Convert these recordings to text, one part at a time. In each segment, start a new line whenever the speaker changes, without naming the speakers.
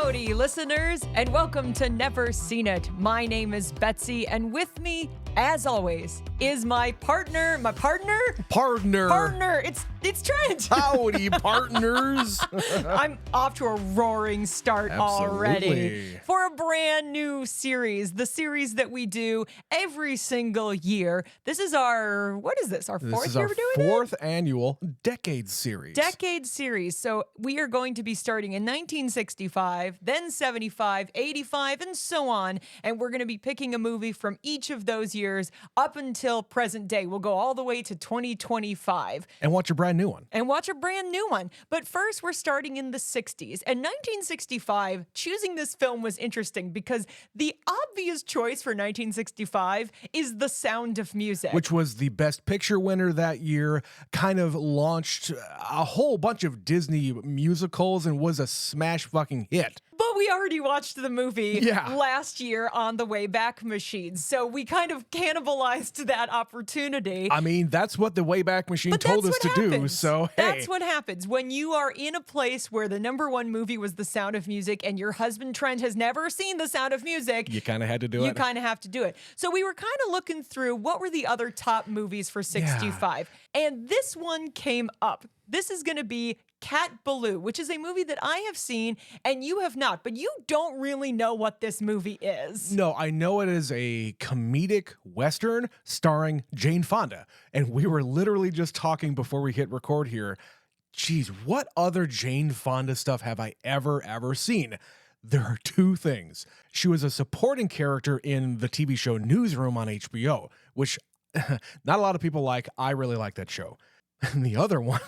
Howdy, listeners, and welcome to Never Seen It. My name is Betsy, and with me, as always, is my partner. Partner. It's Trent.
Howdy, partners.
I'm off to a roaring start already
Absolutely.
for a brand new series, the series that we do every single year. This is our fourth year we're doing it?
Fourth annual Decade Series.
Decade series. So we are going to be starting in 1965, then 75, 85, and so on. And we're going to be picking a movie from each of those years up until present day. We'll go all the way to 2025.
And watch a brand new one.
But first, we're starting in the 60s. And 1965, choosing this film was interesting because the obvious choice for 1965 is The Sound of Music.
Which was the Best Picture winner that year, kind of launched a whole bunch of Disney musicals and was a smash fucking hit.
But we already watched the movie
Yeah.
last year on the Wayback Machine, so we kind of cannibalized that opportunity.
I mean, that's what the Wayback Machine
But
told
that's
us to
what
do,
happens.
so hey.
That's what happens when you are in a place where the number one movie was The Sound of Music and your husband Trent has never seen The Sound of Music.
You kind of had to do it.
You kind of have to do it. So we were kind of looking through what were the other top movies for 65. And this one came up. This is going to be Cat Ballou, which is a movie that I have seen and you have not, but you don't really know what this movie is.
No, I know it is a comedic Western starring Jane Fonda. And we were literally just talking before we hit record here. Geez, what other Jane Fonda stuff have I ever seen? There are two things. She was a supporting character in the TV show Newsroom on HBO, which not a lot of people like. I really like that show. And the other one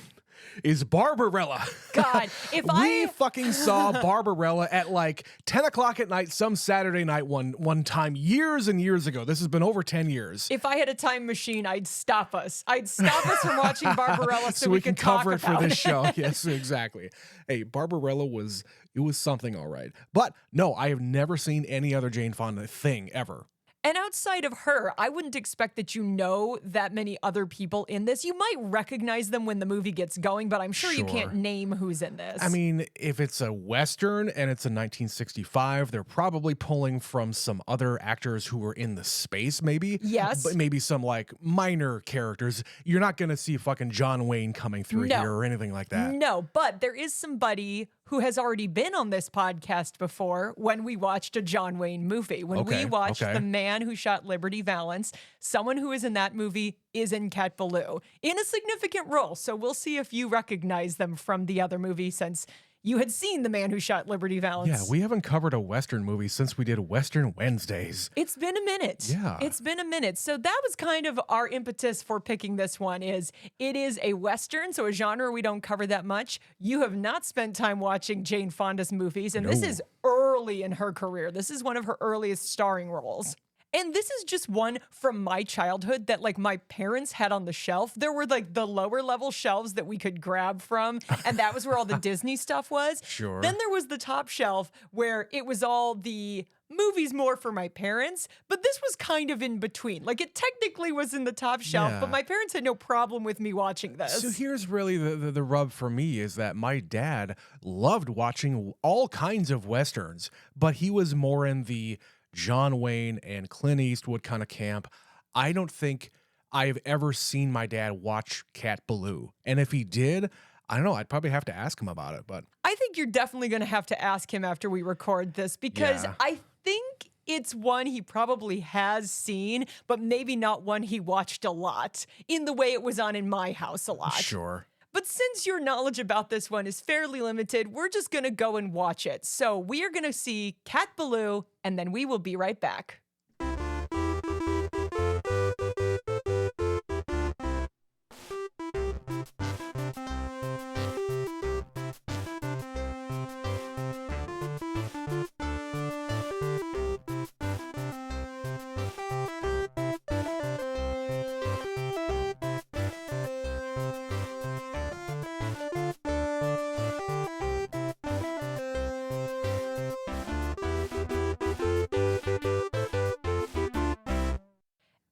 is Barbarella.
God,
we fucking saw Barbarella at like 10 o'clock at night, some Saturday night one time years and years ago. This has been over 10 years.
If I had a time machine, I'd stop us. I'd stop us from watching Barbarella so we
can
could
cover
talk
it for
about
this show. Yes, exactly. Hey, Barbarella was something, all right. But no, I have never seen any other Jane Fonda thing ever.
And outside of her, I wouldn't expect that you know that many other people in this. You might recognize them when the movie gets going, but I'm sure you can't name who's in this.
I mean, if it's a Western and it's a 1965, they're probably pulling from some other actors who were in the space, maybe.
Yes.
But maybe some like minor characters. You're not going to see fucking John Wayne coming through here or anything like that.
No, but there is somebody who has already been on this podcast before when we watched a John Wayne movie. When we watched The Man Who Shot Liberty Valance, someone who is in that movie is in Cat Ballou in a significant role. So we'll see if you recognize them from the other movie since you had seen The Man Who Shot Liberty Valance.
Yeah, we haven't covered a Western movie since we did Western Wednesdays.
It's been a minute.
Yeah.
It's been a minute. So that was kind of our impetus for picking this one is it is a Western, so a genre we don't cover that much. You have not spent time watching Jane Fonda's movies, and this is early in her career. This is one of her earliest starring roles. And this is just one from my childhood that like my parents had on the shelf. There were like the lower level shelves that we could grab from. And that was where all the Disney stuff was.
Sure.
Then there was the top shelf where it was all the movies more for my parents. But this was kind of in between. Like it technically was in the top shelf, but my parents had no problem with me watching this.
So here's really the rub for me is that my dad loved watching all kinds of Westerns, but he was more in the John Wayne and Clint Eastwood kind of camp. I don't think I've ever seen my dad watch Cat Ballou. And if he did, I don't know, I'd probably have to ask him about it. But
I think you're definitely going to have to ask him after we record this because I think it's one he probably has seen, but maybe not one he watched a lot in the way it was on in my house a lot.
Sure.
But since your knowledge about this one is fairly limited, we're just going to go and watch it. So we are going to see Cat Ballou, and then we will be right back.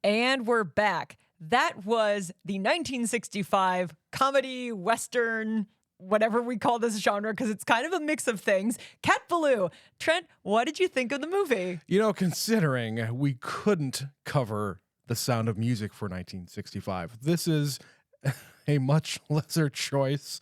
And we're back. That was the 1965 comedy Western whatever we call this genre, because it's kind of a mix of things. Cat Ballou. Trent, what did you think of the movie?
You know, considering we couldn't cover The Sound of Music for 1965, this is a much lesser choice.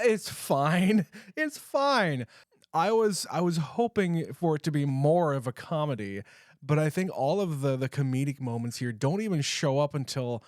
It's fine. It's fine. I was hoping for it to be more of a comedy, but I think all of the comedic moments here don't even show up until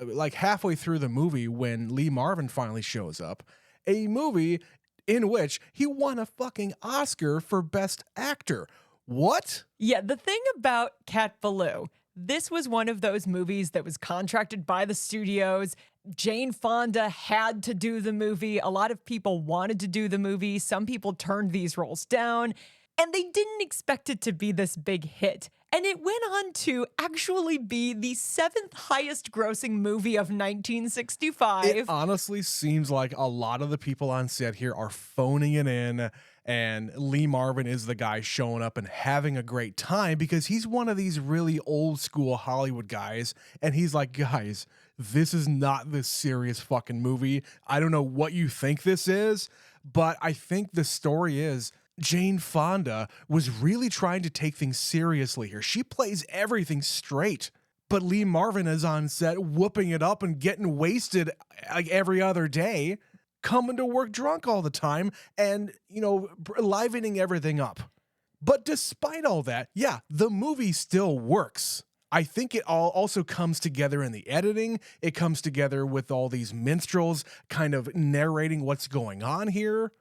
like halfway through the movie when Lee Marvin finally shows up. A movie in which he won a fucking Oscar for Best Actor. What?
Yeah, the thing about Cat Ballou, this was one of those movies that was contracted by the studios. Jane Fonda had to do the movie. A lot of people wanted to do the movie. Some people turned these roles down, and they didn't expect it to be this big hit. And it went on to actually be the 7th highest grossing movie of 1965.
It honestly seems like a lot of the people on set here are phoning it in, and Lee Marvin is the guy showing up and having a great time because he's one of these really old school Hollywood guys. And he's like, guys, this is not this serious fucking movie. I don't know what you think this is, but I think the story is Jane Fonda was really trying to take things seriously here. She plays everything straight, but Lee Marvin is on set whooping it up and getting wasted like every other day, coming to work drunk all the time and, you know, livening everything up. But despite all that, yeah, the movie still works. I think it all also comes together in the editing. It comes together with all these minstrels kind of narrating what's going on here.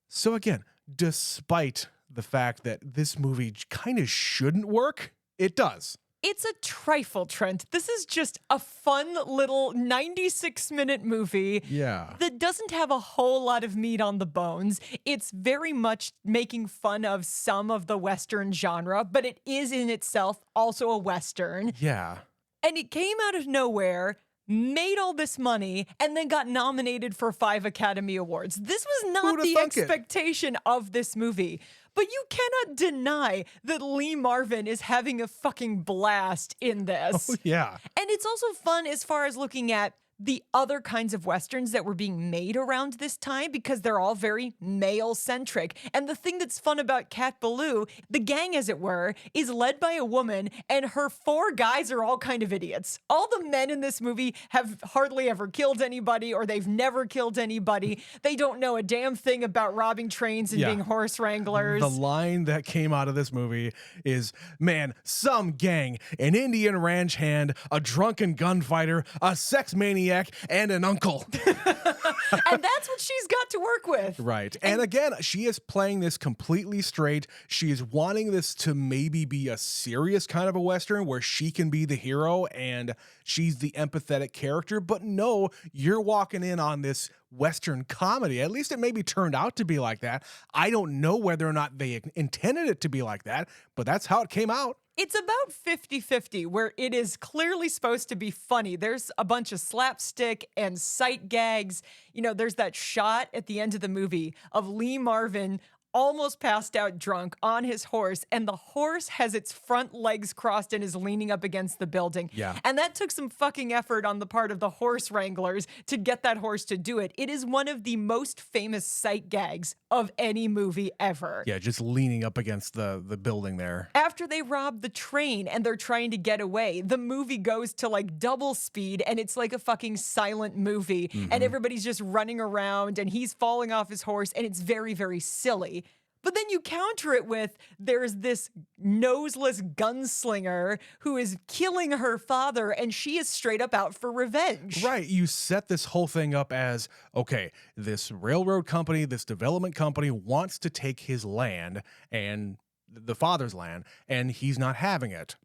So again, despite the fact that this movie kind of shouldn't work, it does.
It's a trifle, Trent. This is just a fun little 96-minute movie that doesn't have a whole lot of meat on the bones. It's very much making fun of some of the Western genre, but it is in itself also a Western.
Yeah.
And it came out of nowhere, made all this money, and then got nominated for 5 Academy Awards. This was not the expectation of this movie. But you cannot deny that Lee Marvin is having a fucking blast in this.
Oh, yeah.
And it's also fun as far as looking at the other kinds of Westerns that were being made around this time because they're all very male-centric. And the thing that's fun about Cat Ballou, the gang, as it were, is led by a woman, and her 4 guys are all kind of idiots. All the men in this movie have hardly ever killed anybody, or they've never killed anybody. They don't know a damn thing about robbing trains and being horse wranglers.
The line that came out of this movie is, man, some gang, an Indian ranch hand, a drunken gunfighter, a sex maniac, and an uncle.
And that's what she's got to work with.
Right. And again, she is playing this completely straight. She is wanting this to maybe be a serious kind of a Western where she can be the hero and she's the empathetic character. But no, you're walking in on this Western comedy. At least it maybe turned out to be like that. I don't know whether or not they intended it to be like that, but that's how it came out.
It's about 50-50, where it is clearly supposed to be funny. There's a bunch of slapstick and sight gags. You know, there's that shot at the end of the movie of Lee Marvin almost passed out drunk on his horse, and the horse has its front legs crossed and is leaning up against the building.
Yeah.
And that took some fucking effort on the part of the horse wranglers to get that horse to do it. It is one of the most famous sight gags of any movie ever.
Yeah, just leaning up against the building there.
After they rob the train and they're trying to get away, the movie goes to like double speed and it's like a fucking silent movie. And everybody's just running around and he's falling off his horse and it's very, very silly. But then you counter it with there's this noseless gunslinger who is killing her father, and she is straight up out for revenge.
Right. You set this whole thing up as, okay, this railroad company, this development company wants to take his land and the father's land, and he's not having it.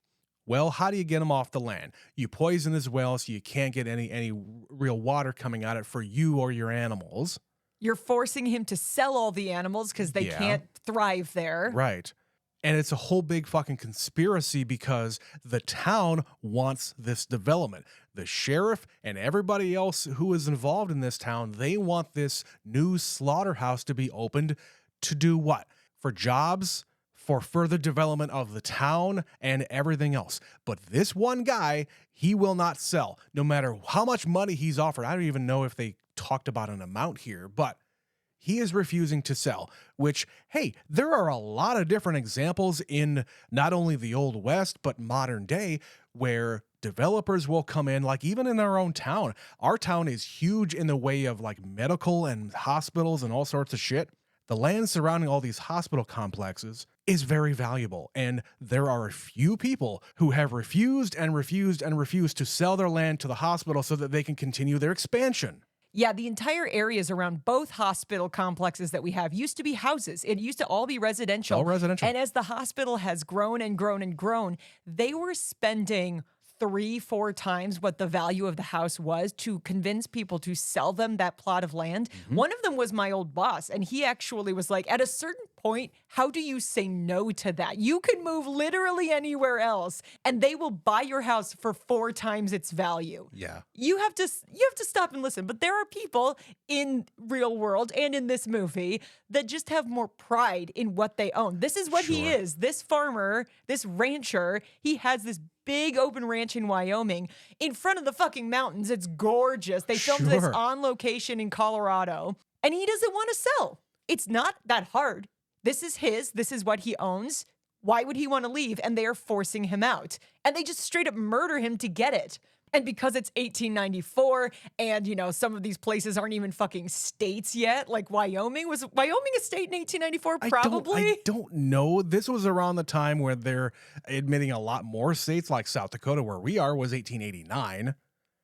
Well, how do you get him off the land? You poison his well so you can't get any real water coming out of it for you or your animals.
You're forcing him to sell all the animals because they can't thrive there.
Right. And it's a whole big fucking conspiracy because the town wants this development. The sheriff and everybody else who is involved in this town, they want this new slaughterhouse to be opened to do what? For jobs? for further development of the town and everything else. But this one guy, he will not sell, no matter how much money he's offered. I don't even know if they talked about an amount here, but he is refusing to sell, which, hey, there are a lot of different examples in not only the Old West, but modern day where developers will come in, like even in our own town. Our town is huge in the way of like medical and hospitals and all sorts of shit. The land surrounding all these hospital complexes is very valuable, and there are a few people who have refused to sell their land to the hospital so that they can continue their expansion.
Yeah, the entire areas around both hospital complexes that we have used to be houses. It used to all be residential.
All residential.
And as the hospital has grown and grown and grown, they were spending 3-4 times what the value of the house was to convince people to sell them that plot of land. One of them was my old boss, and he actually was like, at a certain point, how do you say no to that? You can move literally anywhere else, and they will buy your house for 4 times its value.
Yeah.
You have to stop and listen. But there are people in real world and in this movie that just have more pride in what they own. This is what he
Sure.
is. This farmer, this rancher, he has this big open ranch in Wyoming in front of the fucking mountains. It's gorgeous. They filmed this
Sure.
on location in Colorado, and he doesn't want to sell. It's not that hard. This is his. This is what he owns. Why would he want to leave? And they are forcing him out. And they just straight up murder him to get it. And because it's 1894 and, you know, some of these places aren't even fucking states yet, like Wyoming. Was Wyoming a state in 1894? Probably.
I don't know. This was around the time where they're admitting a lot more states, like South Dakota, where we are, was 1889.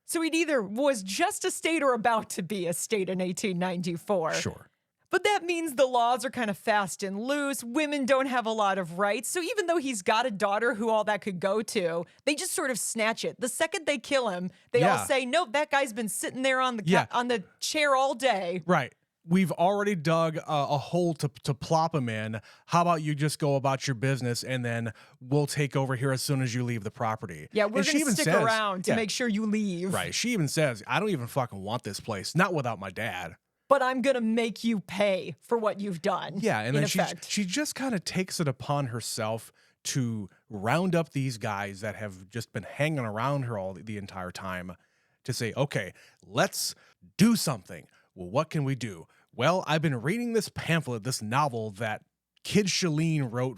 So it either was just a state or about to be a state in 1894.
Sure.
But that means the laws are kind of fast and loose. Women don't have a lot of rights. So even though he's got a daughter who all that could go to, they just sort of snatch it. The second they kill him, they all say, nope, that guy's been sitting there on the on the chair all day.
Right. We've already dug a hole to plop him in. How about you just go about your business, and then we'll take over here as soon as you leave the property.
Yeah, we're going to stick around to make sure you leave.
Right. She even says, I don't even fucking want this place. Not without my dad.
But I'm going to make you pay for what you've done.
Yeah, and then she just kind of takes it upon herself to round up these guys that have just been hanging around her all the entire time to say, okay, let's do something. Well, what can we do? Well, I've been reading this pamphlet, this novel that Kid Shalene wrote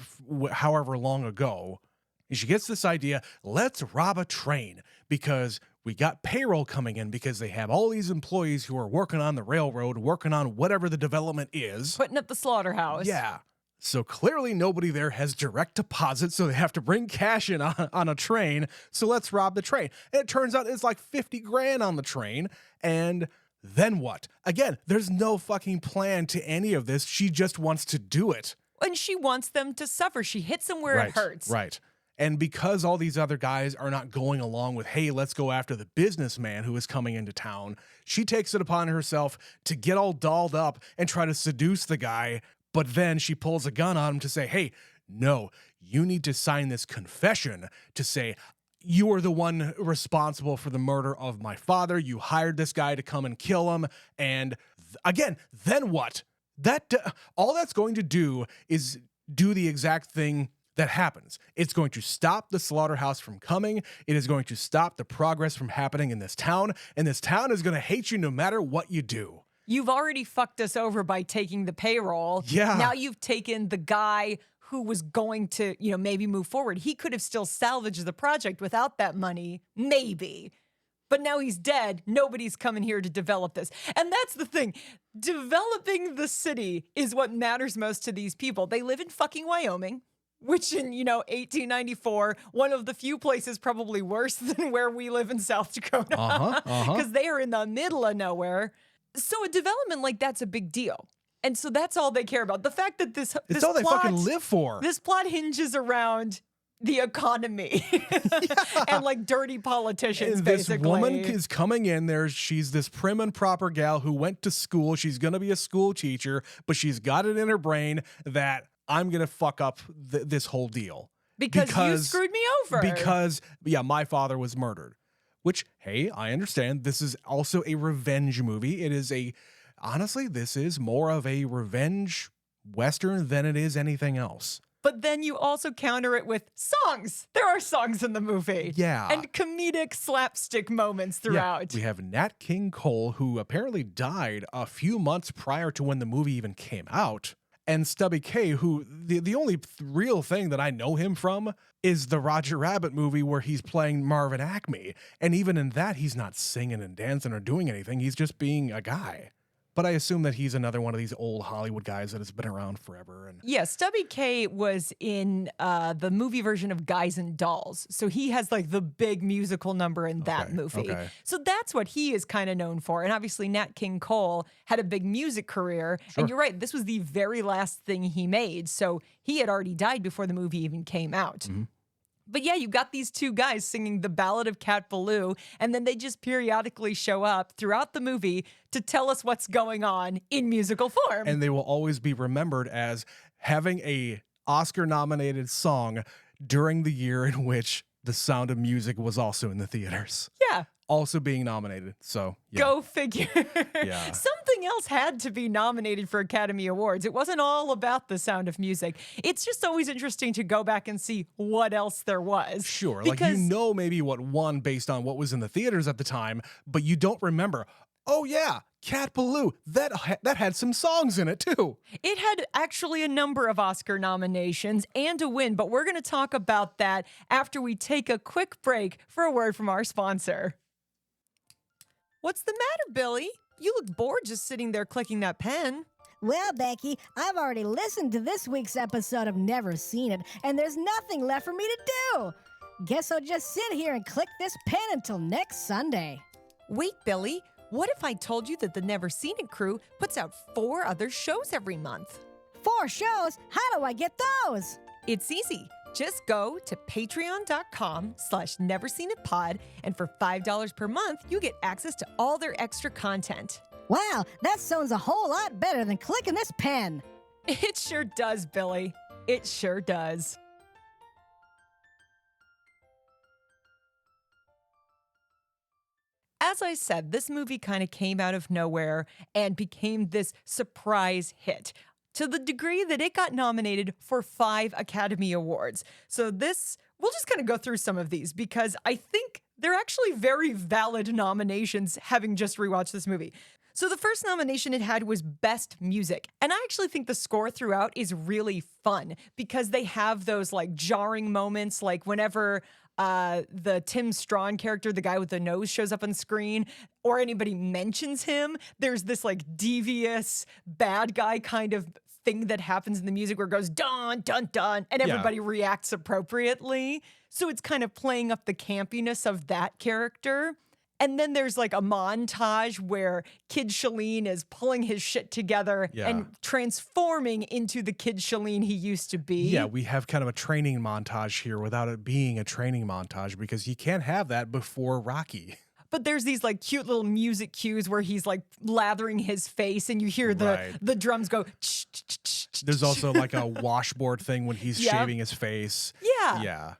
however long ago. And she gets this idea, let's rob a train because we got payroll coming in because they have all these employees who are working on the railroad, working on whatever the development is.
Putting up the slaughterhouse.
Yeah. So clearly nobody there has direct deposit, so they have to bring cash in on a train. So let's rob the train. And it turns out it's like 50 grand on the train. And then what? Again, there's no fucking plan to any of this. She just wants to do it.
And she wants them to suffer. She hits them where it hurts.
Right. And because all these other guys are not going along with, hey, let's go after the businessman who is coming into town, she takes it upon herself to get all dolled up and try to seduce the guy. But then she pulls a gun on him to say, hey, no, you need to sign this confession to say, you are the one responsible for the murder of my father. You hired this guy to come and kill him. And again, then what? All that's going to do is do the exact thing that happens. It's going to stop the slaughterhouse from coming. It is going to stop the progress from happening in this town. And this town is going to hate you no matter what you do.
You've already fucked us over by taking the payroll.
Yeah.
Now you've taken the guy who was going to, you know, maybe move forward. He could have still salvaged the project without that money. Maybe. But now he's dead. Nobody's coming here to develop this. And that's the thing. Developing the city is what matters most to these people. They live in fucking Wyoming, which in, 1894, one of the few places probably worse than where we live in South Dakota. Because they are in the middle of nowhere. So a development like that's a big deal. And so that's all they care about. The fact that this
all
plot,
they fucking live for.
This plot hinges around the economy and like dirty politicians,
and
basically.
This woman is coming in there. She's this prim and proper gal who went to school. She's going to be a school teacher, but she's got it in her brain that I'm going to fuck up this whole deal.
Because you screwed me over.
Because, my father was murdered. Which, hey, I understand. This is also a revenge movie. It is honestly, this is more of a revenge Western than it is anything else.
But then you also counter it with songs. There are songs in the movie.
Yeah.
And comedic slapstick moments throughout.
We have Nat King Cole, who apparently died a few months prior to when the movie even came out. And Stubby K, who the only real thing that I know him from is the Roger Rabbit movie where he's playing Marvin Acme. And even in that, he's not singing and dancing or doing anything. He's just being a guy. But I assume that he's another one of these old Hollywood guys that has been around forever. And
yeah, Stubby K was in the movie version of Guys and Dolls. So he has like the big musical number in that movie.
Okay.
So that's what he is kind of known for. And obviously Nat King Cole had a big music career.
Sure.
And you're right, this was the very last thing he made. So he had already died before the movie even came out.
Mm-hmm.
But yeah, you got these two guys singing the Ballad of Cat Ballou, and then they just periodically show up throughout the movie to tell us what's going on in musical form.
And they will always be remembered as having a Oscar-nominated song during the year in which The Sound of Music was also in the theaters.
Yeah.
Also being nominated. So, yeah.
Go figure.
Yeah.
Something else had to be nominated for Academy Awards. It wasn't all about The Sound of Music. It's just always interesting to go back and see what else there was.
Sure.
Because,
like, you know maybe what won based on what was in the theaters at the time, but you don't remember, oh, yeah, Cat Ballou, that had some songs in it, too.
it had actually a number of Oscar nominations and a win, but we're going to talk about that after we take a quick break for a word from our sponsor. What's the matter, Billy? You look bored just sitting there clicking that pen.
Well, Becky, I've already listened to this week's episode of Never Seen It, and there's nothing left for me to do. Guess I'll just sit here and click this pen until next Sunday.
Wait, Billy, what if I told you that the Never Seen It crew puts out 4 other shows every month?
4 shows? How do I get those?
It's easy. Just go to patreon.com/neverseenitpod, and for $5 per month, you get access to all their extra content.
Wow, that sounds a whole lot better than clicking this pen.
It sure does, Billy. It sure does. As I said, this movie kind of came out of nowhere and became this surprise hit, to the degree that it got nominated for 5 Academy Awards. So we'll just kind of go through some of these because I think they're actually very valid nominations, having just rewatched this movie. So the first nomination it had was Best Music. And I actually think the score throughout is really fun because they have those like jarring moments, like whenever the Tim Strawn character, the guy with the nose, shows up on screen, or anybody mentions him, there's this like devious bad guy kind of thing that happens in the music where it goes dun dun dun and everybody reacts appropriately. So it's kind of playing up the campiness of that character. And then there's like a montage where Kid Shalene is pulling his shit together and transforming into the Kid Shalene he used to be.
Yeah, we have kind of a training montage here without it being a training montage because you can't have that before Rocky.
But there's these like cute little music cues where he's like lathering his face and you hear the drums go.
There's also like a washboard thing when he's shaving his face.
Yeah.
Yeah.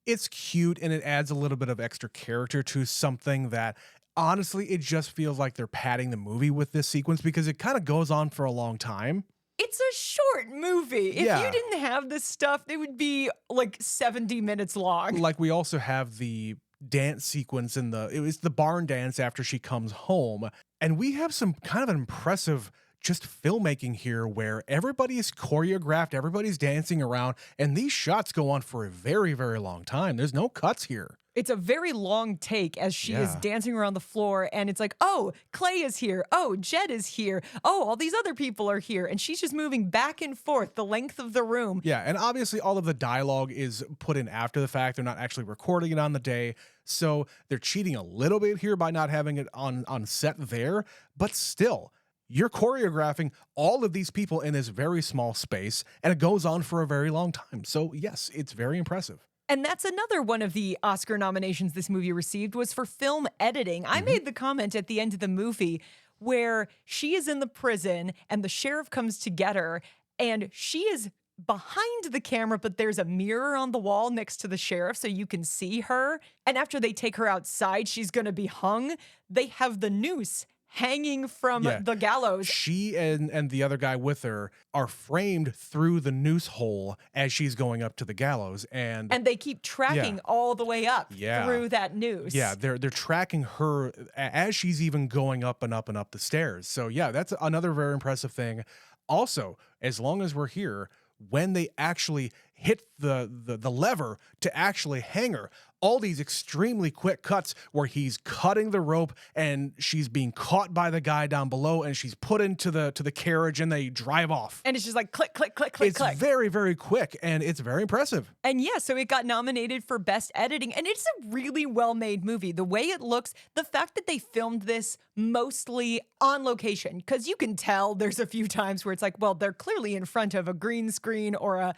It's cute and it adds a little bit of extra character to something that honestly, it just feels like they're padding the movie with this sequence because it kind of goes on for a long time.
It's a short movie. If you didn't have this stuff, it would be like 70 minutes long.
Like we also have the dance sequence it was the barn dance after she comes home. And we have some kind of an impressive just filmmaking here where everybody is choreographed, everybody's dancing around, and these shots go on for a very, very long time. There's no cuts here.
It's a very long take as she is dancing around the floor, and it's like, oh, Clay is here. Oh, Jed is here. Oh, all these other people are here. And she's just moving back and forth the length of the room.
Yeah, and obviously all of the dialogue is put in after the fact. They're not actually recording it on the day. So they're cheating a little bit here by not having it on set there. But still, you're choreographing all of these people in this very small space, and it goes on for a very long time. So yes, it's very impressive.
And that's another one of the Oscar nominations this movie received was for film editing. I made the comment at the end of the movie where she is in the prison and the sheriff comes to get her and she is behind the camera, but there's a mirror on the wall next to the sheriff so you can see her. And after they take her outside, she's going to be hung. They have the noose hanging from
Yeah.
the gallows.
She and the other guy with her are framed through the noose hole as she's going up to the gallows, and
And they keep tracking all the way up
Yeah.
through that noose.
yeah, they're tracking her as she's even going up and up and up the stairs. So yeah, that's another very impressive thing. Also, as long as we're here, when they actually hit the lever to actually hang her, all these extremely quick cuts where he's cutting the rope and she's being caught by the guy down below and she's put into the carriage and they drive off.
And it's just like click, click, click, click,
It's
click.
very, very quick and it's very impressive.
And yeah, so it got nominated for Best Editing, and it's a really well-made movie. The way it looks, the fact that they filmed this mostly on location, because you can tell there's a few times where it's like, well, they're clearly in front of a green screen or a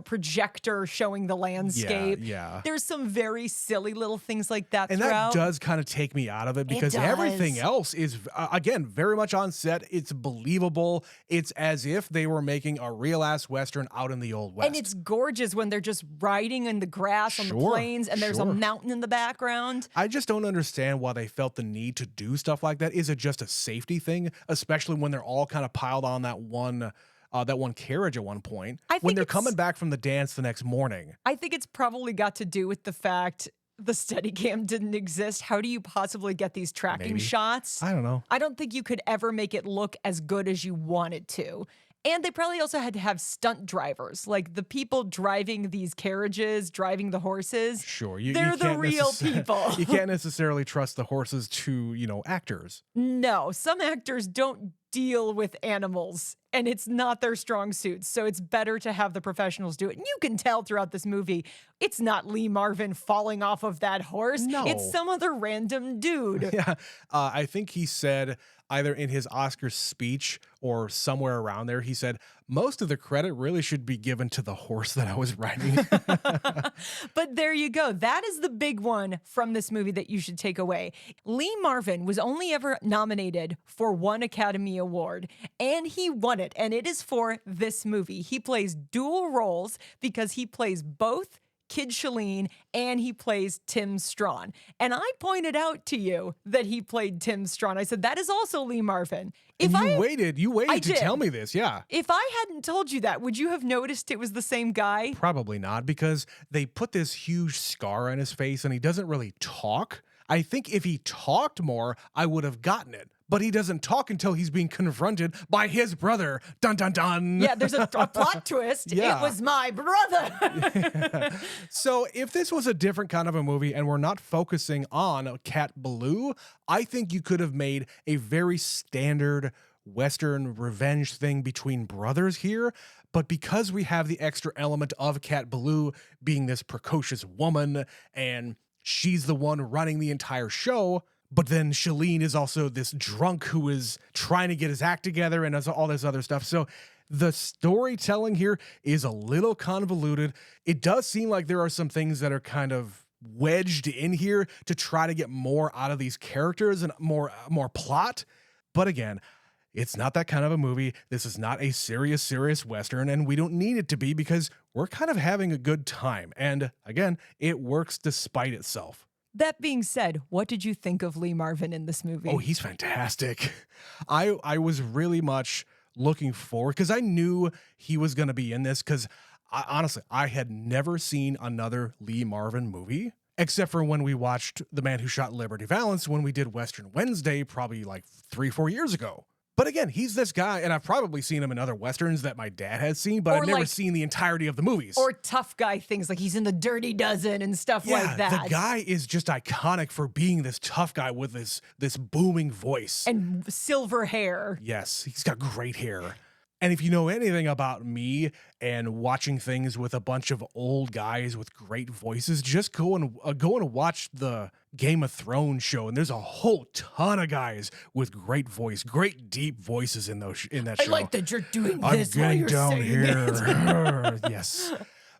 projector showing the landscape.
Yeah.
There's some very silly little things like that
And
throughout.
that does kind of take me out of it because
does.
everything else is, again, very much on set. It's believable. It's as if they were making a real ass Western out in the Old West.
And it's gorgeous when they're just riding in the grass on the
Sure,
plains and there's a
sure.
mountain in the background.
I just don't understand why they felt the need to do stuff like that. Is it just a safety thing, especially when they're all kind of piled on that one carriage at one point
I
when
think
they're
it's-
coming back from the dance the next morning?
I think it's probably got to do with the fact the Steadicam didn't exist. How do you possibly get these tracking
Maybe.
shots?
I don't know.
I don't think you could ever make it look as good as you wanted to. And they probably also had to have stunt drivers, like the people driving these carriages, driving the horses.
Sure,
They're the
can't
real people.
You can't necessarily trust the horses to actors.
No, some actors don't deal with animals and it's not their strong suits. So it's better to have the professionals do it. And you can tell throughout this movie, it's not Lee Marvin falling off of that horse.
No.
It's some other random dude.
Yeah, I think he said either in his Oscar speech or somewhere around there, he said, most of the credit really should be given to the horse that I was riding.
But there you go. That is the big one from this movie that you should take away. Lee Marvin was only ever nominated for one Academy Award, and he won it. And it is for this movie. He plays dual roles because he plays both Kid Shalene and he plays Tim Strawn. And I pointed out to you that he played Tim Strawn. I said, that is also Lee Marvin.
And you waited
I
to
did.
tell me this, yeah.
If I hadn't told you that, would you have noticed it was the same guy?
Probably not, because they put this huge scar on his face and he doesn't really talk. I think if he talked more, I would have gotten it. But he doesn't talk until he's being confronted by his brother. Dun, dun, dun.
Yeah, there's a plot twist.
Yeah.
It was my brother.
So if this was a different kind of a movie and we're not focusing on Cat Ballou, I think you could have made a very standard Western revenge thing between brothers here. But because we have the extra element of Cat Ballou being this precocious woman and she's the one running the entire show, but then Shalene is also this drunk who is trying to get his act together and does all this other stuff. So the storytelling here is a little convoluted. It does seem like there are some things that are kind of wedged in here to try to get more out of these characters and more plot. But again, it's not that kind of a movie. This is not a serious Western, and we don't need it to be because we're kind of having a good time. And again, it works despite itself.
That being said, what did you think of Lee Marvin in this movie?
Oh, he's fantastic. I was really much looking forward because I knew he was going to be in this because honestly, I had never seen another Lee Marvin movie except for when we watched The Man Who Shot Liberty Valance when we did Western Wednesday probably like 3-4 years ago. But again, he's this guy, and I've probably seen him in other Westerns that my dad has seen, but
Or
I've never
like-
seen the entirety of the movies.
Or tough guy things like he's in the Dirty Dozen and stuff like that.
The guy is just iconic for being this tough guy with this booming voice.
And silver hair.
Yes, he's got great hair. And if you know anything about me and watching things with a bunch of old guys with great voices, just go and watch the Game of Thrones show. And there's a whole ton of guys with great voice, great deep voices in that show.
I like that you're doing
I'm
this while
getting
you're
down
saying
here.
it.
Yes.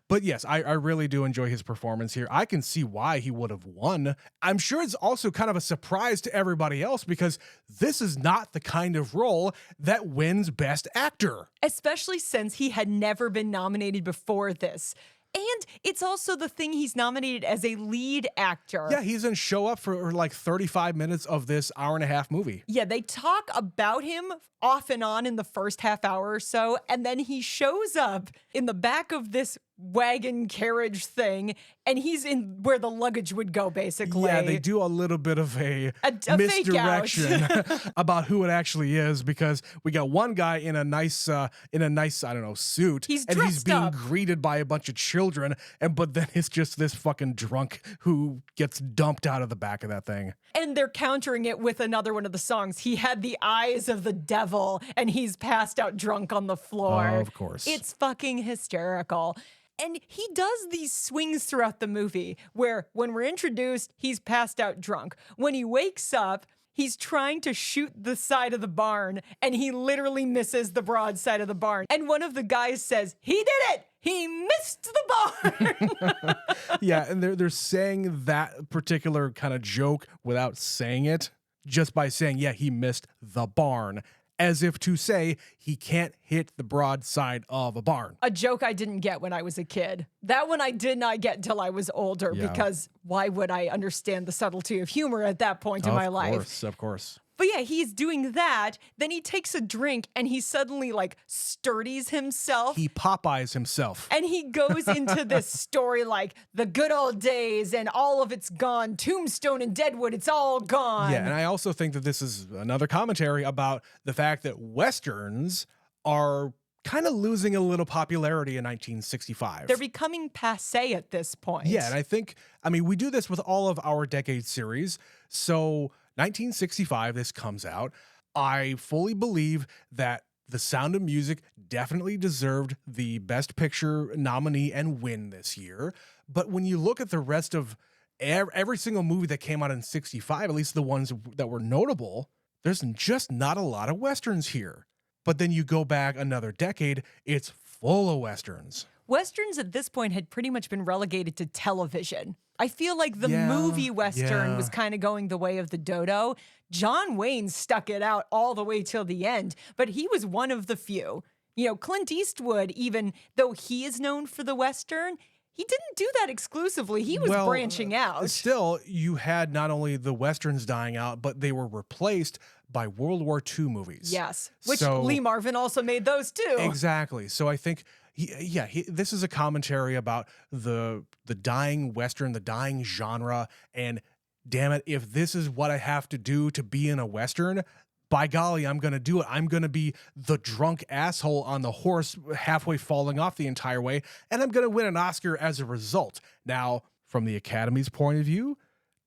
But yes, I really do enjoy his performance here. I can see why he would have won. I'm sure it's also kind of a surprise to everybody else because this is not the kind of role that wins Best Actor.
Especially since he had never been nominated before this. And it's also the thing he's nominated as a lead actor.
Yeah, he's in show up for like 35 minutes of this hour-and-a-half movie.
Yeah, they talk about him off and on in the first half hour or so, and then he shows up in the back of this wagon carriage thing, and he's in where the luggage would go, basically.
Yeah, they do a little bit of a misdirection about who it actually is, because we got one guy in a nice, I don't know, suit, and he's being greeted by a bunch of children, but then it's just this fucking drunk who gets dumped out of the back of that thing.
And they're countering it with another one of the songs. He had the eyes of the devil, and he's passed out drunk on the floor.
Oh, of course.
It's fucking hysterical. And he does these swings throughout the movie where when we're introduced, he's passed out drunk. When he wakes up, he's trying to shoot the side of the barn, and he literally misses the broad side of the barn. And one of the guys says, he did it! He missed the barn!
Yeah, and they're saying that particular kind of joke without saying it, just by saying, yeah, he missed the barn, as if to say he can't hit the broad side of a barn.
A joke I didn't get when I was a kid. That one I did not get until I was older, because why would I understand the subtlety of humor at that point in my life?
Of course.
But yeah, he's doing that. Then he takes a drink and he suddenly like sturdies himself.
He Popeyes himself.
And he goes into this story like the good old days and all of it's gone. Tombstone and Deadwood, it's all gone.
Yeah, and I also think that this is another commentary about the fact that Westerns are kind of losing a little popularity in 1965.
They're becoming passé at this point.
Yeah, and I think, we do this with all of our decade series. So 1965, this comes out. I fully believe that The Sound of Music definitely deserved the Best Picture nominee and win this year. But when you look at the rest of every single movie that came out in 65, at least the ones that were notable, there's just not a lot of Westerns here. But then you go back another decade, it's full of Westerns.
Westerns at this point had pretty much been relegated to television. I feel like the movie Western was kind of going the way of the dodo. John Wayne stuck it out all the way till the end, but he was one of the few. You know, Clint Eastwood, even though he is known for the Western, he didn't do that exclusively. He was branching out.
Still, you had not only the Westerns dying out, but they were replaced by World War II movies.
Yes, which Lee Marvin also made those too.
Exactly. So I think, this is a commentary about the dying Western, the dying genre, and damn it, if this is what I have to do to be in a Western, by golly, I'm going to do it. I'm going to be the drunk asshole on the horse halfway falling off the entire way, and I'm going to win an Oscar as a result. Now, from the Academy's point of view,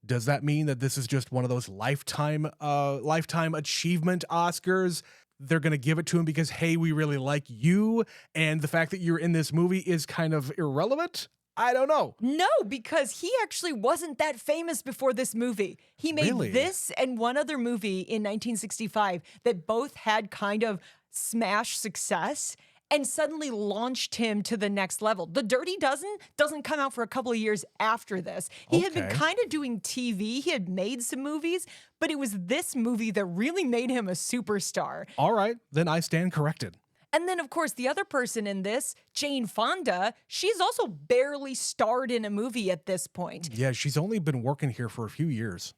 does that mean that this is just one of those lifetime achievement Oscars? They're going to give it to him because, hey, we really like you, and the fact that you're in this movie is kind of irrelevant? I don't know.
No, because he actually wasn't that famous before this movie. He made this and one other movie in 1965 that both had kind of smash success and suddenly launched him to the next level. The Dirty Dozen doesn't come out for a couple of years after this. He had been kind of doing TV. He had made some movies, but it was this movie that really made him a superstar.
All right, then I stand corrected.
And then, of course, the other person in this, Jane Fonda, she's also barely starred in a movie at this point.
Yeah, she's only been working here for a few years.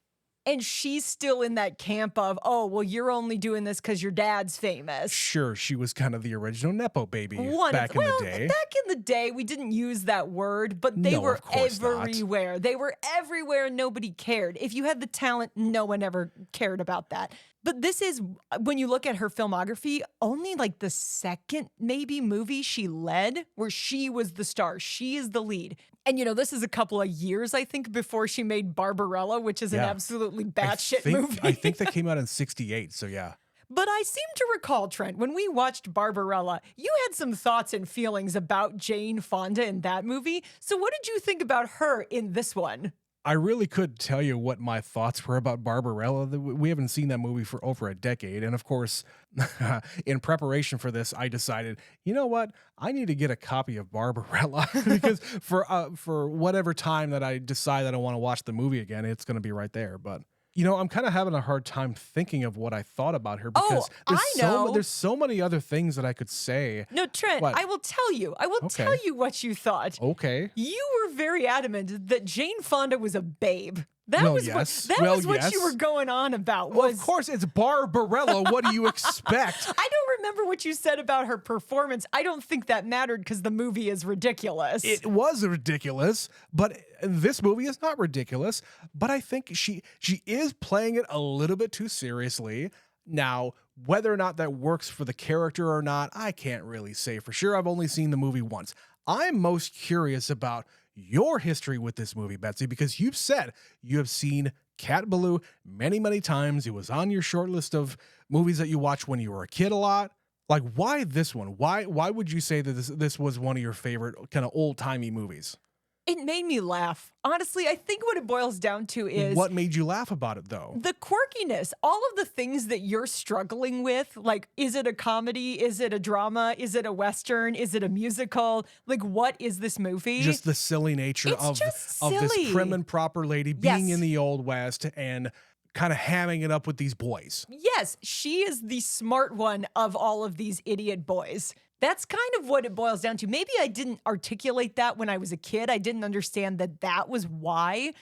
And she's still in that camp of, oh, well, you're only doing this because your dad's famous.
Sure, she was kind of the original Nepo baby back in the day.
Back in the day, we didn't use that word, but they were everywhere. Not. They were everywhere and nobody cared. If you had the talent, no one ever cared about that. But this is, when you look at her filmography, only like the second maybe movie she led where she was the star. She is the lead. And, you know, this is a couple of years, I think, before she made Barbarella, which is an absolutely batshit movie.
I think that came out in 68, so yeah.
But I seem to recall, Trent, when we watched Barbarella, you had some thoughts and feelings about Jane Fonda in that movie. So what did you think about her in this one?
I really could tell you what my thoughts were about Barbarella. We haven't seen that movie for over a decade. And of course, in preparation for this, I decided, you know what? I need to get a copy of Barbarella because for whatever time that I decide that I want to watch the movie again, it's going to be right there. But I'm kind of having a hard time thinking of what I thought about her
Oh,
because
I know.
there's so many other things that I could say.
No, Trent,
What?
I will tell you. I will
Okay.
tell you what you thought.
Okay.
You were very adamant that Jane Fonda was a babe. That
Well,
was
yes.
what, that
Well,
was what you
yes.
were going on about.
Well,
Was
of course, it's Barbarella. What do you expect?
I don't remember what you said about her performance. I don't think that mattered because the movie is ridiculous.
It was ridiculous, but this movie is not ridiculous. But I think she is playing it a little bit too seriously. Now, whether or not that works for the character or not, I can't really say for sure. I've only seen the movie once. I'm most curious about your history with this movie, Betsy, because you've said you have seen Cat Ballou many, many times. It was on your short list of movies that you watched when you were a kid a lot. Like, why this one? Why would you say that this was one of your favorite kind of old-timey movies?
It made me laugh. Honestly, I think what it boils down to is
What made you laugh about it, though?
the quirkiness, all of the things that you're struggling with. Like, is it a comedy? Is it a drama? Is it a Western? Is it a musical? Like, what is this movie?
Just the silly nature
It's
of
just
this
silly.
prim and proper lady being
Yes.
in the Old West and kind of hamming it up with these boys.
Yes, she is the smart one of all of these idiot boys. That's kind of what it boils down to. Maybe I didn't articulate that when I was a kid. I didn't understand that that was why,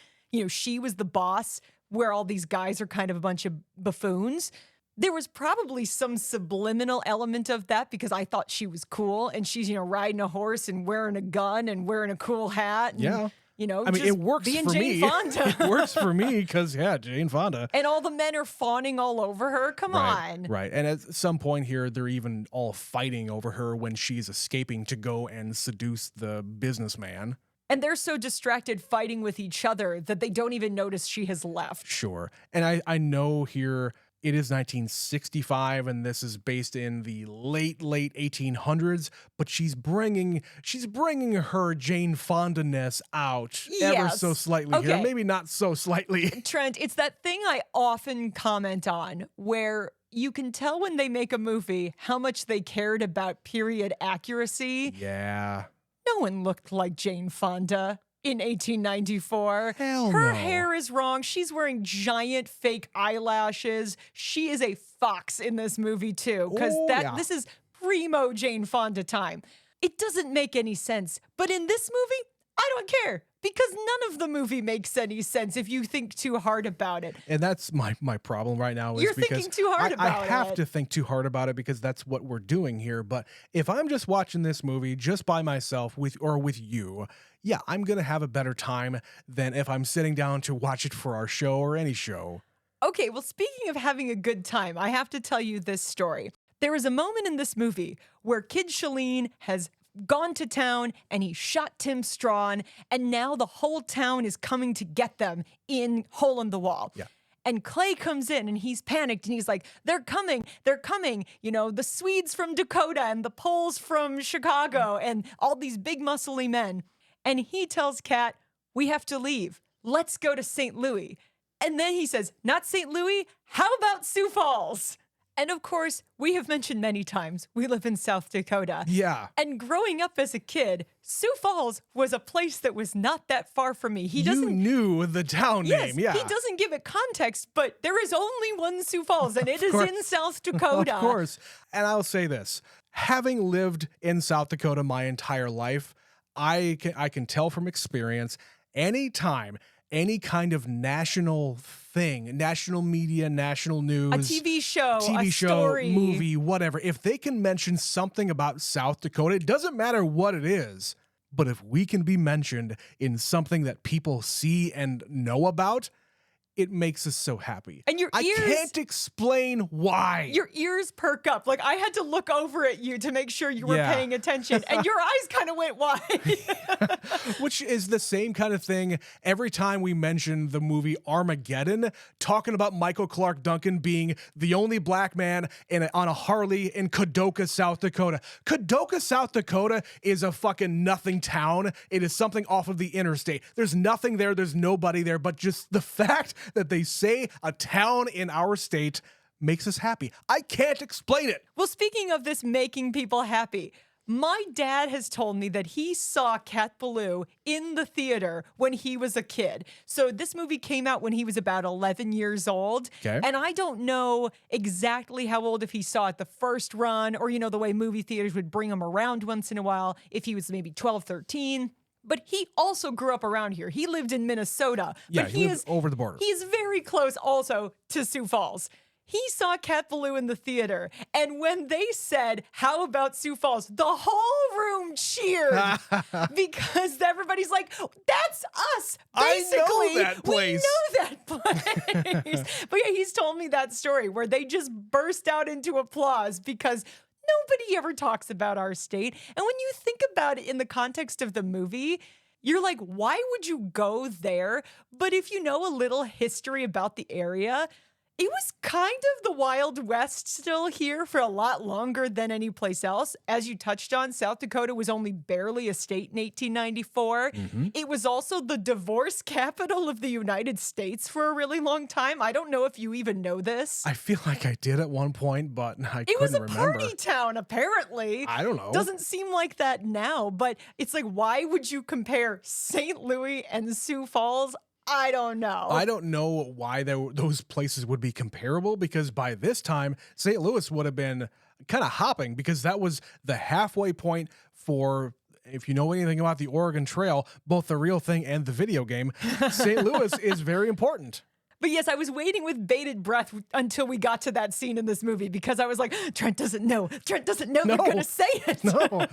she was the boss, where all these guys are kind of a bunch of buffoons. There was probably some subliminal element of that because I thought she was cool and she's, riding a horse and wearing a gun and wearing a cool hat. And,
Yeah.
I
I mean,
just
it works
being
for
Jane
me.
Fonda.
It works for me because, Jane Fonda.
And all the men are fawning all over her. Come on.
Right. And at some point here, they're even all fighting over her when she's escaping to go and seduce the businessman.
And they're so distracted fighting with each other that they don't even notice she has left.
Sure. And I know here it is 1965 and this is based in the late 1800s, but she's bringing her Jane Fonda-ness out ever
Yes.
so slightly here.
Okay.
Maybe not so slightly.
Trent, it's that thing I often comment on where you can tell when they make a movie how much they cared about period accuracy.
Yeah.
No one looked like Jane Fonda in 1894.
Hell
Her
no.
hair is wrong. She's wearing giant fake eyelashes. She is a fox in this movie too, because
Oh, yeah.
this is primo Jane Fonda time. It doesn't make any sense, but in this movie, I don't care because none of the movie makes any sense if you think too hard about it.
And that's my problem right now is
You're
because
thinking too hard about
I have
it.
to think too hard about it because that's what we're doing here. But if I'm just watching this movie just by myself with you, yeah, I'm going to have a better time than if I'm sitting down to watch it for our show or any show.
Okay, well, speaking of having a good time, I have to tell you this story. There is a moment in this movie where Kid Shalene has gone to town and he shot Tim Strawn, and now the whole town is coming to get them in Hole in the Wall.
Yeah.
And Clay comes in and he's panicked and he's like, they're coming. The Swedes from Dakota and the Poles from Chicago and all these big muscly men. And he tells Cat, we have to leave. Let's go to St. Louis. And then he says, not St. Louis, how about Sioux Falls? And of course, we have mentioned many times, we live in South Dakota.
Yeah.
And growing up as a kid, Sioux Falls was a place that was not that far from me. He
You
doesn't
knew the town
Yes,
name, yeah.
he doesn't give it context, but there is only one Sioux Falls, and it is
course.
in South Dakota.
Of course. And I'll say this, having lived in South Dakota my entire life, I can tell from experience, anytime any kind of national thing, national media, national news,
A TV show, a
show,
story.
movie, whatever, if they can mention something about South Dakota, it doesn't matter what it is, but if we can be mentioned in something that people see and know about, it makes us so happy.
And your
I
ears-
can't explain why.
Your ears perk up. Like, I had to look over at you to make sure you were
Yeah.
paying attention, and your eyes kind of went wide.
Which is the same kind of thing every time we mention the movie Armageddon, talking about Michael Clark Duncan being the only black man on a Harley in Kadoka, South Dakota. Kadoka, South Dakota is a fucking nothing town. It is something off of the interstate. There's nothing there. There's nobody there. But just the fact that they say a town in our state makes us happy. I can't explain it.
Well, speaking of this making people happy, My dad has told me that he saw Cat Ballou in the theater when he was a kid. So this movie came out when he was about 11 years old.
Okay.
And I don't know exactly how old, if he saw it the first run or, the way movie theaters would bring him around once in a while, if he was maybe 12, 13. But he also grew up around here. He lived in Minnesota.
Yeah,
but
he lived over the border.
He's very close also to Sioux Falls. He saw Cat Ballou in the theater, and when they said, "How about Sioux Falls?" the whole room cheered because everybody's like, "That's us!" Basically,
I know that place.
We know that place. But yeah, he's told me that story where they just burst out into applause because nobody ever talks about our state. And when you think about it in the context of the movie, you're like, why would you go there? But if you know a little history about the area, it was kind of the Wild West still here for a lot longer than any place else. As you touched on, South Dakota was only barely a state in 1894. It was also the divorce capital of the United States for a really long time. I don't know if you even know this.
I feel like I did at one point, but I
It was
couldn't
a
remember.
party town, apparently.
I don't know.
Doesn't seem like that now, but it's like, why would you compare St. Louis and Sioux Falls? I don't know.
I don't know why those places would be comparable, because by this time, St. Louis would have been kind of hopping, because that was the halfway point for, if you know anything about the Oregon Trail, both the real thing and the video game, St. Louis is very important.
But yes, I was waiting with bated breath until we got to that scene in this movie because I was like, Trent doesn't know. Trent doesn't know
No.
we're going to say it.
No.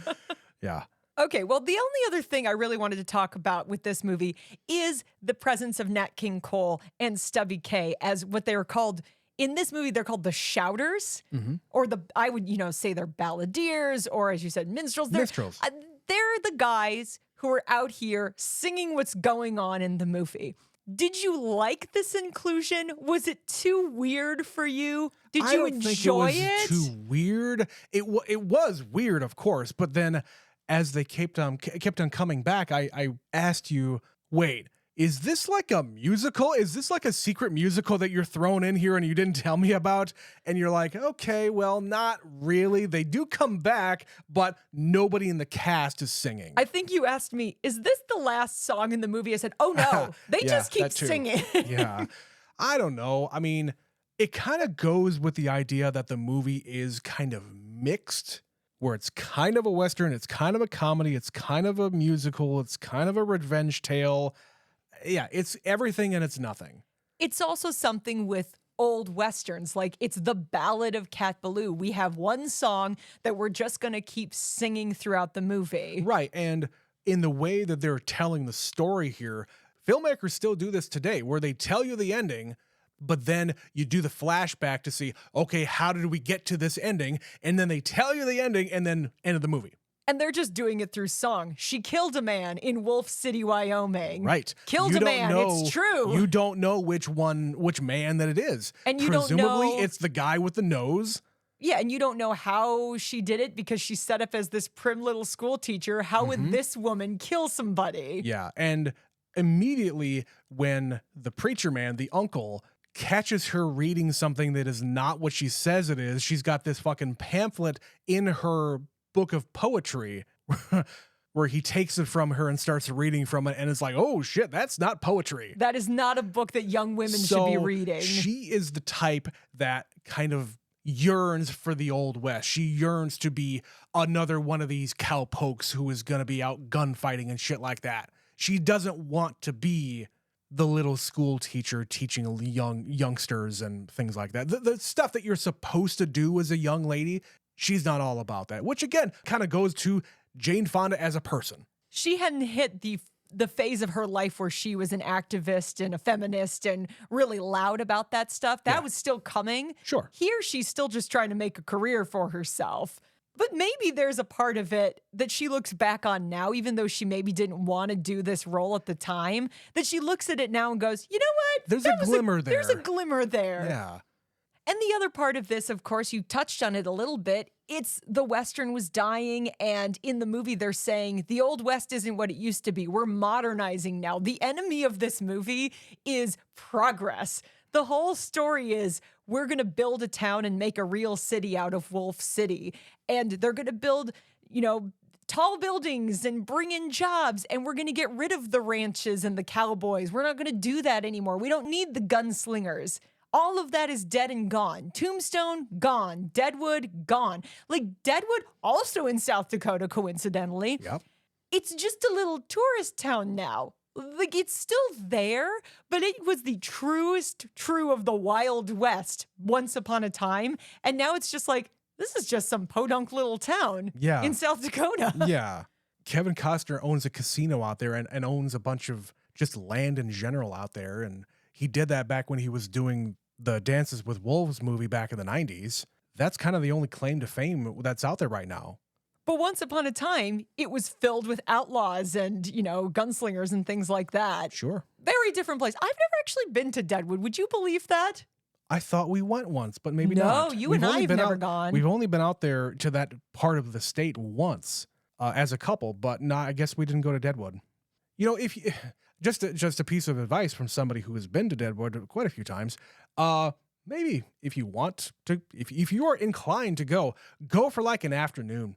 Yeah.
Okay, well, the only other thing I really wanted to talk about with this movie is the presence of Nat King Cole and Stubby Kaye as what they were called. In this movie, they're called the shouters, or I would, say they're balladeers, or as you said, minstrels.
Minstrels.
They're the guys who are out here singing what's going on in the movie. Did you like this inclusion? Was it too weird for you? Did you enjoy
it? Was too weird. It was weird, of course, but then as they kept on coming back, I asked you, wait, is this like a musical? Is this like a secret musical that you're throwing in here and you didn't tell me about? And you're like, okay, well, not really. They do come back, but nobody in the cast is singing.
I think you asked me, is this the last song in the movie? I said, oh no, they just keep singing.
Yeah. I don't know. I mean, it kind of goes with the idea that the movie is kind of mixed, where it's kind of a Western, it's kind of a comedy, it's kind of a musical, it's kind of a revenge tale. Yeah, it's everything and it's nothing.
It's also something with old Westerns, like it's the Ballad of Cat Ballou. We have one song that we're just going to keep singing throughout the movie.
Right, and in the way that they're telling the story here, filmmakers still do this today, where they tell you the ending, but then you do the flashback to see, okay, how did we get to this ending? And then they tell you the ending and then end of the movie.
And they're just doing it through song. She killed a man in Wolf City, Wyoming.
Right.
Killed a man. It's true.
You don't know which man that it is.
And you
Presumably,
don't know.
it's the guy with the nose.
Yeah, and you don't know how she did it because she's set up as this prim little school teacher. How would this woman kill somebody?
Yeah, and immediately when the preacher man, the uncle, catches her reading something that is not what she says it is, she's got this fucking pamphlet in her book of poetry where he takes it from her and starts reading from it, and it's like, oh shit, that's not poetry.
That is not a book that young women should be reading.
She is the type that kind of yearns for the Old West. She yearns to be another one of these cowpokes who is going to be out gunfighting and shit like that. She doesn't want to be the little school teacher teaching youngsters and things like that. The stuff that you're supposed to do as a young lady, she's not all about that, which again kind of goes to Jane Fonda as a person.
She hadn't hit the phase of her life where she was an activist and a feminist and really loud about that stuff. That was still coming.
Sure.
Here, she's still just trying to make a career for herself. But maybe there's a part of it that she looks back on now, even though she maybe didn't want to do this role at the time, that she looks at it now and goes, you know what?
There's a glimmer there.
There's a glimmer there.
Yeah.
And the other part of this, of course, you touched on it a little bit. It's the Western was dying, and in the movie they're saying the Old West isn't what it used to be. We're modernizing now. The enemy of this movie is progress. The whole story is we're going to build a town and make a real city out of Wolf City. And they're going to build, tall buildings and bring in jobs, and we're going to get rid of the ranches and the cowboys. We're not going to do that anymore. We don't need the gunslingers. All of that is dead and gone. Tombstone, gone. Deadwood, gone. Like Deadwood, also in South Dakota, coincidentally.
Yep.
It's just a little tourist town now. Like it's still there, but it was the truest true of the Wild West once upon a time. And now it's just like, this is just some podunk little town in South Dakota.
Yeah. Kevin Costner owns a casino out there and owns a bunch of just land in general out there. And he did that back when he was doing the Dances with Wolves movie back in the 90s. That's kind of the only claim to fame that's out there right now.
But once upon a time, it was filled with outlaws and, gunslingers and things like that.
Sure.
Very different place. I've never actually been to Deadwood. Would you believe that?
I thought we went once, but maybe not.
No, you and I have never gone.
We've only been out there to that part of the state once as a couple, but I guess we didn't go to Deadwood. If you, just a piece of advice from somebody who has been to Deadwood quite a few times, maybe if you want to, if you are inclined to go for like an afternoon.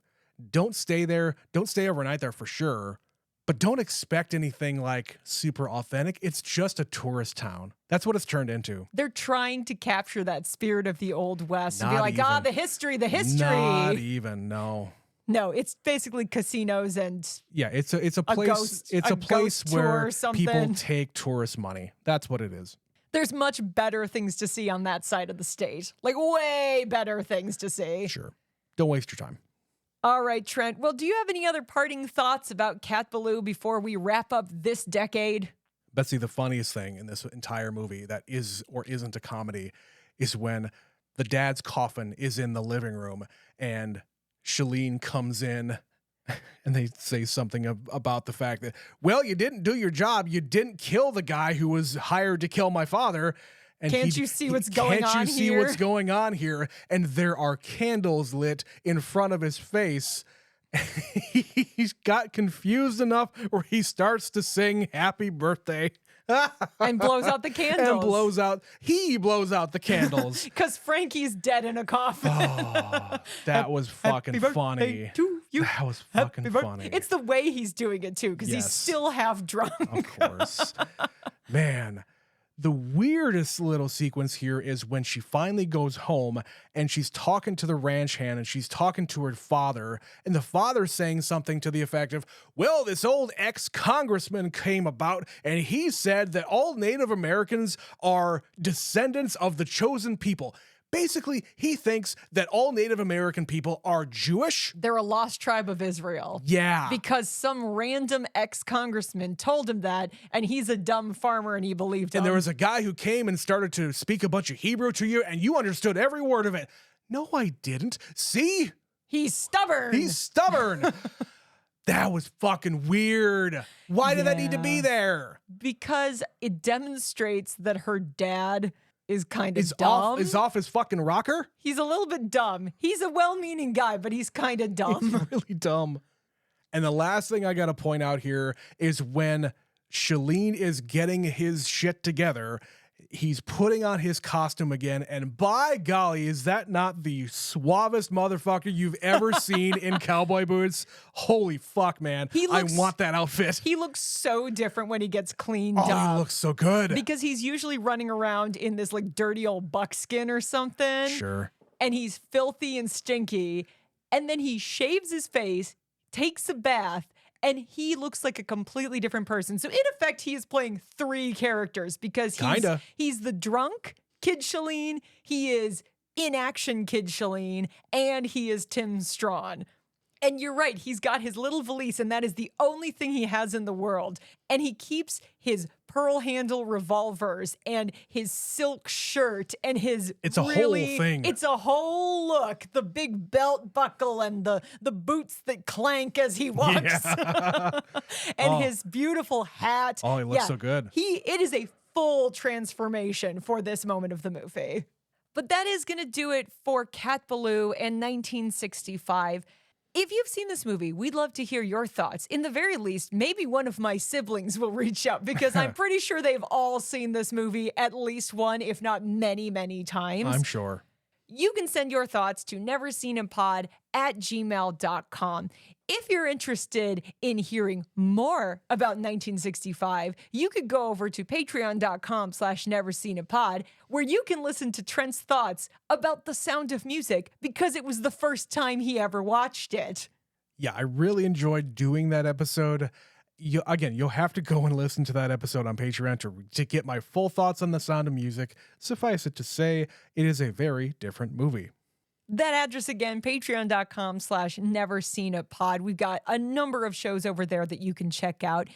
Don't stay there. Don't stay overnight there for sure. But don't expect anything like super authentic. It's just a tourist town. That's what it's turned into.
They're trying to capture that spirit of the Old West and be like,
even.
the history.
Not even, no.
No, it's basically casinos and
it's a place where people take tourist money. That's what it is.
There's much better things to see on that side of the state. Like way better things to see.
Sure. Don't waste your time.
All right, Trent. Well, do you have any other parting thoughts about Cat Ballou before we wrap up this decade?
Betsy, the funniest thing in this entire movie that is or isn't a comedy is when the dad's coffin is in the living room and Shalene comes in and they say something about the fact that, well, you didn't do your job. You didn't kill the guy who was hired to kill my father. And
Can't you see what's going on here?
Can't you see what's going on here? And there are candles lit in front of his face. He's got confused enough where he starts to sing happy birthday.
And blows out the candles.
He blows out the candles.
Because Frankie's dead in a coffin.
Oh, that was fucking funny. That was fucking funny.
It's the way he's doing it too, because he's still half drunk.
Of course. Man. The weirdest little sequence here is when she finally goes home and she's talking to the ranch hand and she's talking to her father, and the father's saying something to the effect of, well, this old ex-congressman came about and he said that all Native Americans are descendants of the chosen people. Basically, he thinks that all Native American people are Jewish.
They're a lost tribe of Israel.
Yeah.
Because some random ex-congressman told him that, and he's a dumb farmer and he believed him.
And there was a guy who came and started to speak a bunch of Hebrew to you, and you understood every word of it. No, I didn't. See?
He's stubborn.
That was fucking weird. Why did that need to be there?
Because it demonstrates that her dad is kind of dumb.
Is off his fucking rocker?
He's a little bit dumb. He's a well-meaning guy, but he's kind of dumb.
He's really dumb. And the last thing I got to point out here is when Shalene is getting his shit together, he's putting on his costume again, and by golly, is that not the suavest motherfucker you've ever seen in cowboy boots? Holy fuck, man. I want that outfit.
He looks so different when he gets cleaned up.
He looks so good.
Because he's usually running around in this like dirty old buckskin or something.
Sure.
And he's filthy and stinky. And then he shaves his face, takes a bath, and he looks like a completely different person. So in effect, he is playing three characters because he's the drunk Kid Shalene, he is inaction Kid Shalene, and he is Tim Strawn. And you're right, he's got his little valise, and that is the only thing he has in the world. And he keeps his pearl handle revolvers and his silk shirt and his
whole thing.
It's a whole look. The big belt buckle and the boots that clank as he walks. Yeah. And his beautiful hat.
Oh, he looks so good.
It is a full transformation for this moment of the movie. But that is going to do it for Cat Ballou in 1965. If you've seen this movie, we'd love to hear your thoughts. In the very least, maybe one of my siblings will reach out because I'm pretty sure they've all seen this movie at least one, if not many, many times.
I'm sure.
you can send your thoughts to neverseenitpod@gmail.com. If you're interested in hearing more about 1965, you could go over to patreon.com/neverseenitpod, where you can listen to Trent's thoughts about The Sound of Music because it was the first time he ever watched it.
Yeah, I really enjoyed doing that episode. You'll have to go and listen to that episode on Patreon to get my full thoughts on The Sound of Music. Suffice it to say, it is a very different movie.
That address again, patreon.com/neverseenitpod. We've got a number of shows over there that you can check out.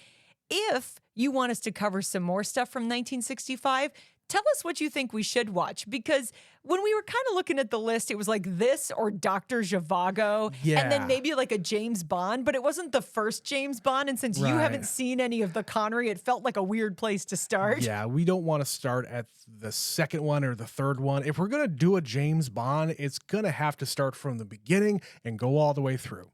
If you want us to cover some more stuff from 1965, tell us what you think we should watch, because when we were kind of looking at the list, it was like this or Dr. Zhivago, and then maybe like a James Bond, but it wasn't the first James Bond. And since you haven't seen any of the Connery, it felt like a weird place to start.
Yeah, we don't want to start at the second one or the third one. If we're going to do a James Bond, it's going to have to start from the beginning and go all the way through.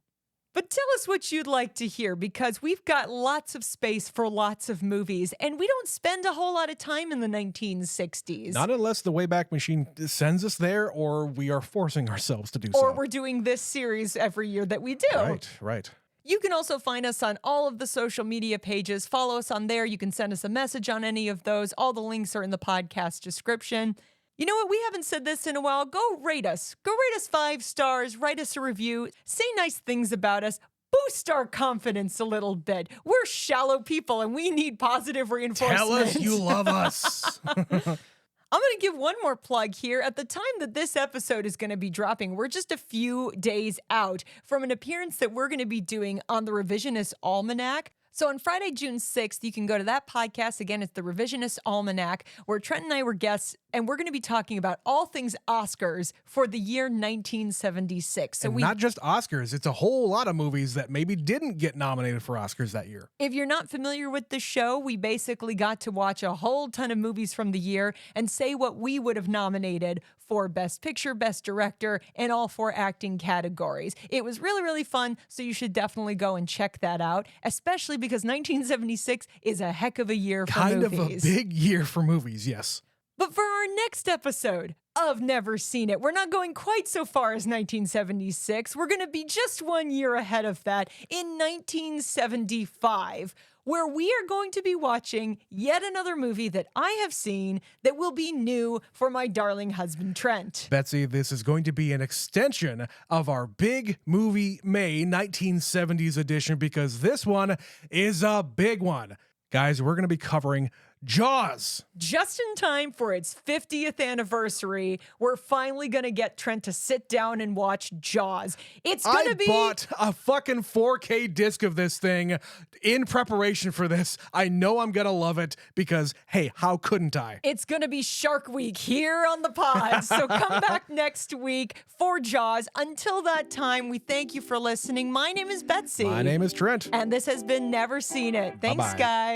But tell us what you'd like to hear, because we've got lots of space for lots of movies, and we don't spend a whole lot of time in the 1960s.
Not unless the Wayback Machine sends us there, or we are forcing ourselves to do so.
Or we're doing this series every year that we do.
Right.
You can also find us on all of the social media pages. Follow us on there. You can send us a message on any of those. All the links are in the podcast description. You know what? We haven't said this in a while. Go rate us. Go rate us 5 stars. Write us a review. Say nice things about us. Boost our confidence a little bit. We're shallow people and we need positive reinforcement.
Tell us you love us.
I'm going to give one more plug here. At the time that this episode is going to be dropping, we're just a few days out from an appearance that we're going to be doing on the Revisionist Almanac. So on Friday, June 6th, you can go to that podcast. Again, it's the Revisionist Almanac, where Trent and I were guests, and we're going to be talking about all things Oscars for the year 1976. So
not just Oscars, it's a whole lot of movies that maybe didn't get nominated for Oscars that year.
If you're not familiar with the show, we basically got to watch a whole ton of movies from the year and say what we would have nominated for Best Picture, Best Director, and all 4 acting categories. It was really, really fun, so you should definitely go and check that out, especially because 1976 is a heck of a year for movies.
Kind of a big year for movies, yes.
But for our next episode of Never Seen It, we're not going quite so far as 1976. We're going to be just 1 year ahead of that in 1975, where we are going to be watching yet another movie that I have seen that will be new for my darling husband, Trent.
Betsy, this is going to be an extension of our Big Movie May 1970s edition, because this one is a big one. Guys, we're going to be covering Jaws.
Just in time for its 50th anniversary, we're finally going to get Trent to sit down and watch Jaws. It's going to be...
I bought a fucking 4K disc of this thing in preparation for this. I know I'm going to love it because, hey, how couldn't I?
It's going to be Shark Week here on the pod. So come back next week for Jaws. Until that time, we thank you for listening. My name is Betsy.
My name is Trent.
And this has been Never Seen It. Thanks,
Bye-bye.
guys.